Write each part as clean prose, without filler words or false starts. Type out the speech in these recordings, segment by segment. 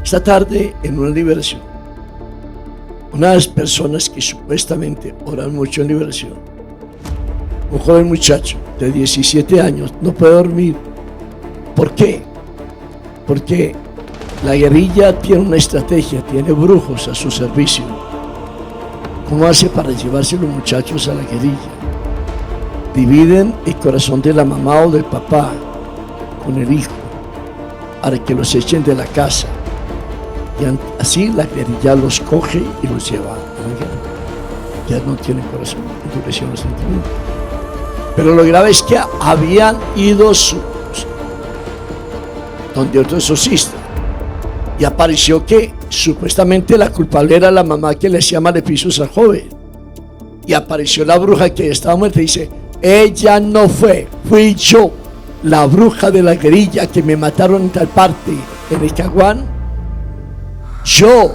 Esta tarde, en una liberación, una de las personas que supuestamente oran mucho en liberación, un joven muchacho de 17 años, no puede dormir. ¿Por qué? Porque la guerrilla tiene una estrategia, tiene brujos a su servicio. ¿Cómo hace para llevarse los muchachos a la guerrilla? Dividen el corazón de la mamá o del papá con el hijo para que los echen de la casa. Y así la guerrilla los coge y los lleva a la guerra. Ya no tienen corazón, endurecieron los sentimientos. Pero lo grave es que habían ido donde otro exorcista. Y apareció que supuestamente la culpable era la mamá que le hacía maleficios al joven. Y apareció la bruja que estaba muerta y dice: ella no fue, fui yo, la bruja de la guerrilla que me mataron en tal parte, en el Caguán. Yo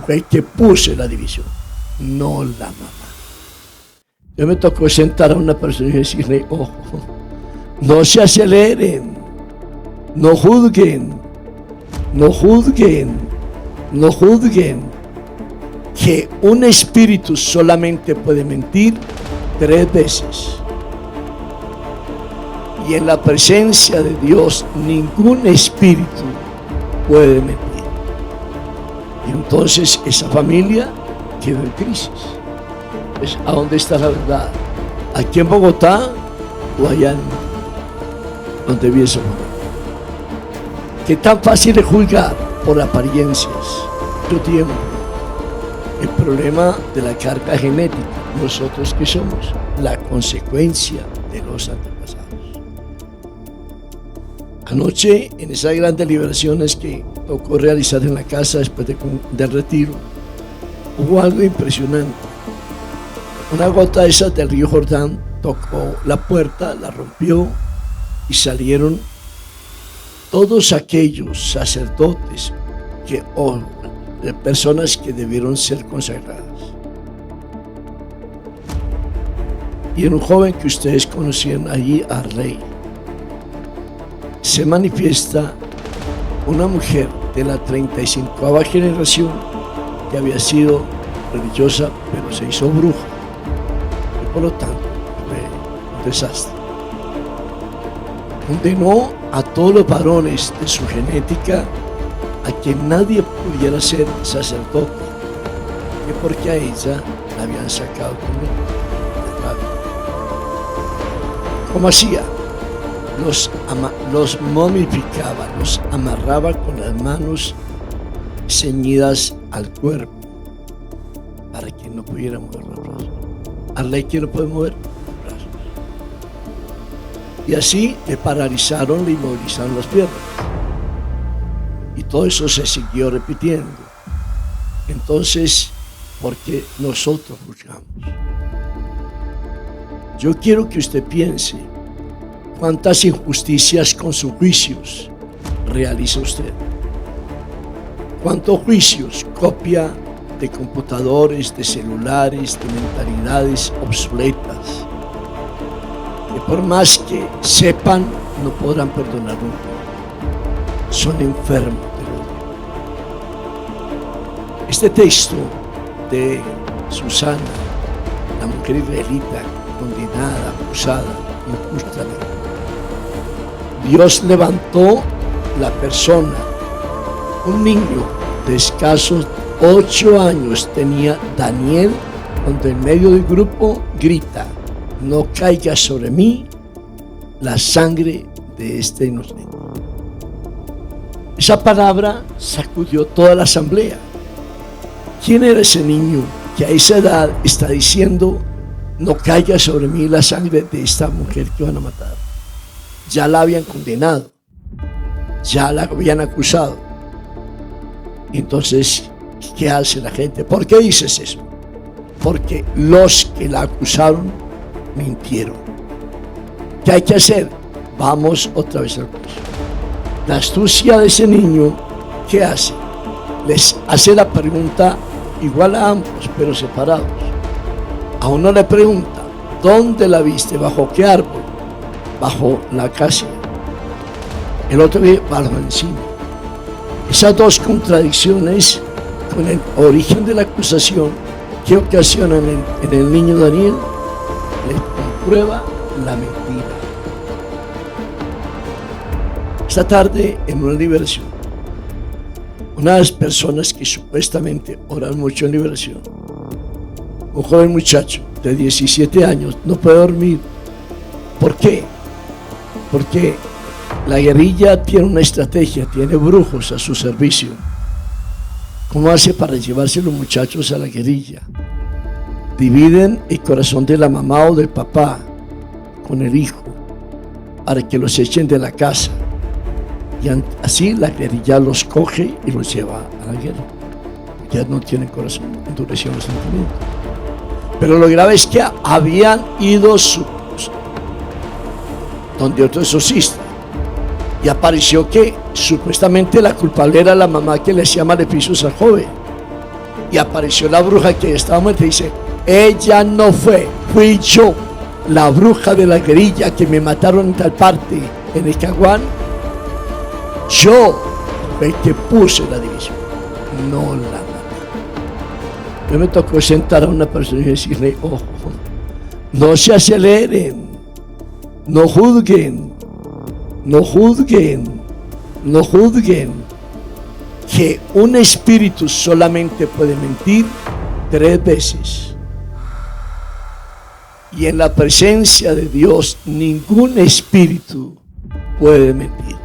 fue el que puse la división, no la mamá. Yo me tocó sentar a una persona y decirle: ojo, no se aceleren, no juzguen, no juzguen, no juzguen, que un espíritu solamente puede mentir 3 veces. Y en la presencia de Dios ningún espíritu puede mentir. Y entonces esa familia quedó en crisis. Pues, ¿a dónde está la verdad? ¿Aquí en Bogotá o allá en donde vive esa familia? ¿Qué tan fácil es juzgar por apariencias? Mucho tiempo. El problema de la carga genética, nosotros que somos la consecuencia de los antepasados. Anoche, en esas grandes liberaciones que tocó realizar en la casa después del retiro, hubo algo impresionante. Una gota de esas del río Jordán tocó la puerta, la rompió y salieron todos aquellos sacerdotes de personas que debieron ser consagradas. Y en un joven que ustedes conocían allí, Arley, se manifiesta una mujer de la 35ª generación que había sido religiosa, pero se hizo bruja. Y por lo tanto, fue un desastre. Condenó a todos los varones de su genética a que nadie pudiera ser sacerdote, que porque a ella la habían sacado conmigo. ¿Cómo hacía? Los momificaba, los amarraba con las manos ceñidas al cuerpo para que no pudiera mover los brazos. Arley que no puede mover los brazos. Y así le paralizaron, le inmovilizaron las piernas. Y todo eso se siguió repitiendo. Entonces, ¿por qué nosotros juzgamos? Yo quiero que usted piense cuántas injusticias con sus juicios realiza usted. ¿Cuántos juicios copia de computadores, de celulares, de mentalidades obsoletas, que por más que sepan, no podrán perdonar nunca? Son enfermos del odio. Este texto de Susana, la mujer israelita condenada, acusada injustamente, Dios levantó la persona. Un niño de escasos 8 años tenía Daniel, cuando en medio del grupo grita: no caiga sobre mí la sangre de este inocente. Esa palabra sacudió toda la asamblea. ¿Quién era ese niño que a esa edad está diciendo: no caiga sobre mí la sangre de esta mujer que van a matar? Ya la habían condenado, ya la habían acusado. Entonces, ¿qué hace la gente? ¿Por qué dices eso? Porque los que la acusaron mintieron. ¿Qué hay que hacer? Vamos otra vez al juicio. La astucia de ese niño, ¿qué hace? Les hace la pregunta igual a ambos, pero separados. A uno le pregunta: ¿dónde la viste? ¿Bajo qué árbol? Bajo la acacia. El otro dice: bajo encima. Esas dos contradicciones con el origen de la acusación que ocasionan en el niño Daniel le comprueba la mentira. Esta tarde en una liberación, una de las personas que supuestamente oran mucho en liberación, un joven muchacho de 17 años no puede dormir. ¿Por qué? Porque la guerrilla tiene una estrategia, tiene brujos a su servicio. ¿Cómo hace para llevarse los muchachos a la guerrilla? Dividen el corazón de la mamá o del papá con el hijo para que los echen de la casa. Y así la guerrilla los coge y los lleva a la guerra. Ya no tienen corazón, endurecieron los sentimientos. Pero lo grave es que habían ido donde otro exorcista y apareció que supuestamente la culpable era la mamá que le hacía maleficios al joven, y apareció la bruja que estaba muerta y dice: ella no fue, fui yo, la bruja de la guerrilla que me mataron en tal parte, en el Caguán. Yo fue el que puse la división, no la maté. Yo me tocó sentar a una persona y decirle: ojo, no se aceleren, no juzguen, no juzguen, no juzguen, que un espíritu solamente puede mentir 3 veces. Y en la presencia de Dios ningún espíritu puede mentir.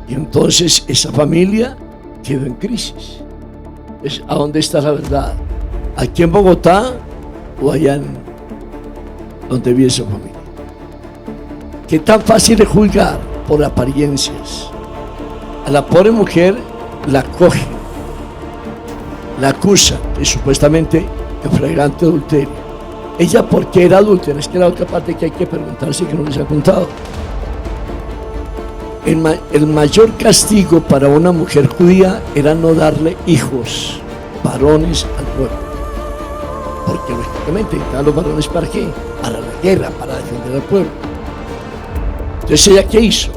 Y entonces esa familia quedó en crisis. ¿A dónde está la verdad? ¿Aquí en Bogotá o allá en donde vive esa familia? ¿Qué tan fácil es juzgar por apariencias? A la pobre mujer la coge, la acusa de supuestamente en flagrante adulterio. Ella, ¿por qué era adúltera? Es que la otra parte que hay que preguntarse, que no les ha contado. El mayor castigo para una mujer judía era no darle hijos varones al pueblo, porque lógicamente necesitaban los varones ¿para qué? Para la guerra, para defender al pueblo. Entonces ella, ¿qué hizo?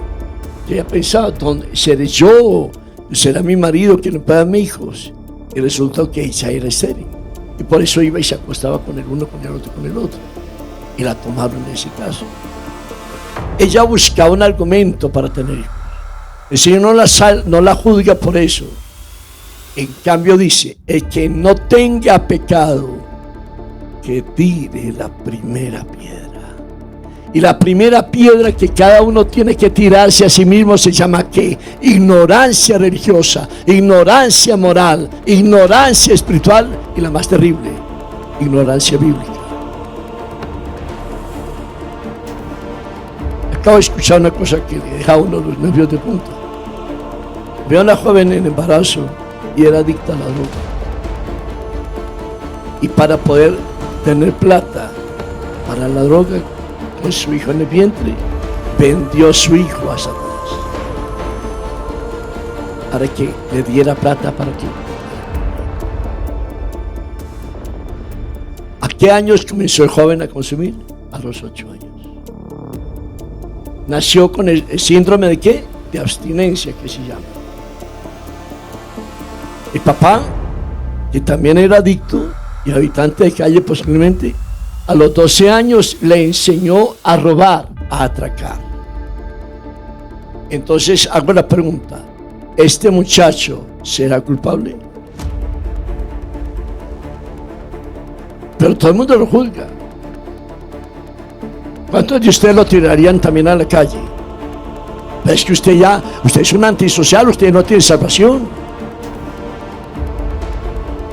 Ella pensaba: ¿seré yo? ¿Será mi marido que no puede darme hijos? Y resultó que ella era estéril, y por eso iba y se acostaba con el uno, con el otro, con el otro, y la tomaron en ese caso. Ella buscaba un argumento para tener hijos. El Señor no la juzga por eso. En cambio dice: el que no tenga pecado, que tire la primera piedra. Y la primera piedra que cada uno tiene que tirarse a sí mismo se llama ¿qué? Ignorancia religiosa, ignorancia moral, ignorancia espiritual, y la más terrible, ignorancia bíblica. Acabo de escuchar una cosa que le deja a uno los nervios de punta. Veo a una joven en embarazo y era adicta a la droga. Y para poder tener plata para la droga, con su hijo en el vientre, vendió su hijo a Satanás para que le diera plata. ¿Para qué? ¿A qué años comenzó el joven a consumir? A los 8 años. Nació con el síndrome de ¿qué? De abstinencia, que se llama. El papá, que también era adicto y habitante de calle posiblemente, a los 12 años le enseñó a robar, a atracar. Entonces hago la pregunta: ¿este muchacho será culpable? Pero todo el mundo lo juzga. ¿Cuántos de ustedes lo tirarían también a la calle? Es que usted es un antisocial, usted no tiene salvación.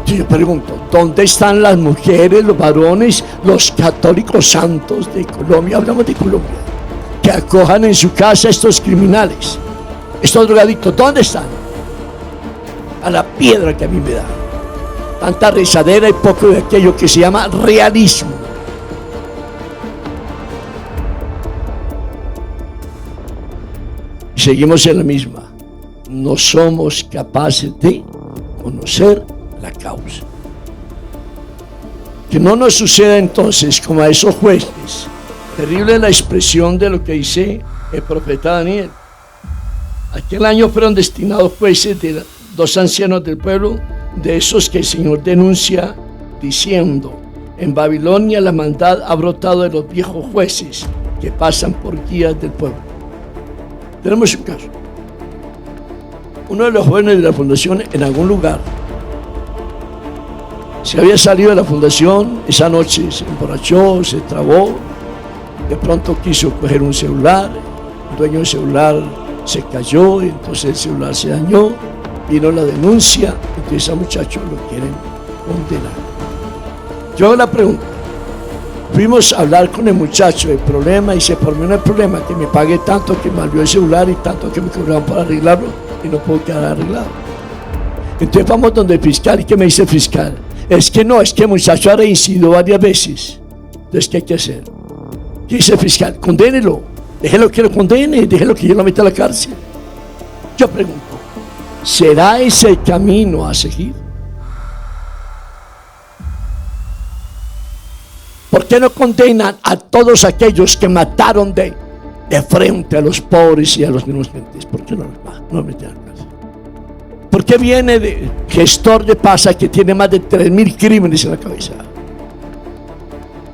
Yo pregunto: ¿dónde están las mujeres, los varones, los católicos santos de Colombia? Hablamos de Colombia, que acojan en su casa a estos criminales, estos drogadictos. ¿Dónde están? A la piedra que a mí me da. Tanta rezadera y poco de aquello que se llama realismo. Seguimos en la misma. No somos capaces de conocer la causa. Que no nos suceda entonces como a esos jueces. Terrible la expresión de lo que dice el profeta Daniel. Aquel año fueron destinados jueces de 2 ancianos del pueblo, de esos que el Señor denuncia diciendo: en Babilonia la maldad ha brotado de los viejos jueces que pasan por guías del pueblo. Tenemos un caso. Uno de los jóvenes de la fundación en algún lugar se había salido de la fundación, esa noche se emborrachó, se trabó, de pronto quiso coger un celular, el dueño del celular se cayó y entonces el celular se dañó, vino la denuncia, entonces a muchacho lo quieren condenar. Yo hago la pregunta, fuimos a hablar con el muchacho del problema y se formó el problema, que me pague tanto que me malvió el celular y tanto que me cobraron para arreglarlo y no puedo quedar arreglado. Entonces vamos donde el fiscal, y ¿qué me dice el fiscal? Es que el muchacho ha reincidido varias veces. Entonces, ¿qué hay que hacer? ¿Qué dice el fiscal? Condénelo, déjelo que lo condene, déjelo que yo lo meta a la cárcel. Yo pregunto, ¿será ese el camino a seguir? ¿Por qué no condenan a todos aquellos que mataron de frente a los pobres y a los inocentes? ¿Por qué no los meten a la cárcel? ¿Por qué viene de gestor de paz que tiene más de 3.000 crímenes en la cabeza?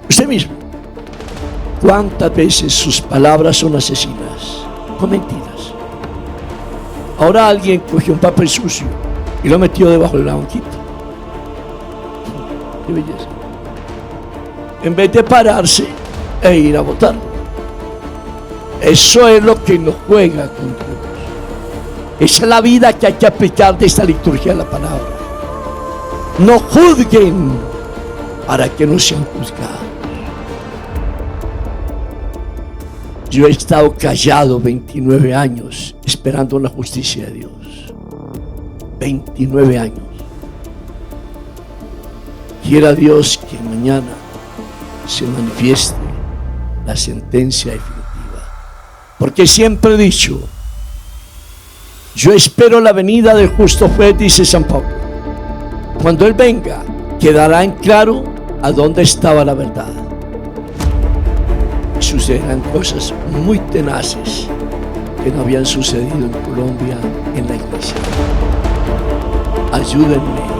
Usted mismo, ¿cuántas veces sus palabras son asesinas? Con mentiras. Ahora alguien cogió un papel sucio y lo metió debajo del banquito. ¡Qué belleza! En vez de pararse e ir a votar. Eso es lo que nos juega con Dios. Esa es la vida que hay que aplicar de esta liturgia de la palabra. No juzguen para que no sean juzgados. Yo he estado callado 29 años esperando la justicia de Dios. 29 años. Quiera Dios que mañana se manifieste la sentencia definitiva. Porque siempre he dicho, yo espero la venida del justo juez, dice San Pablo. Cuando Él venga, quedará en claro a dónde estaba la verdad. Y sucederán cosas muy tenaces que no habían sucedido en Colombia, en la iglesia. Ayúdenme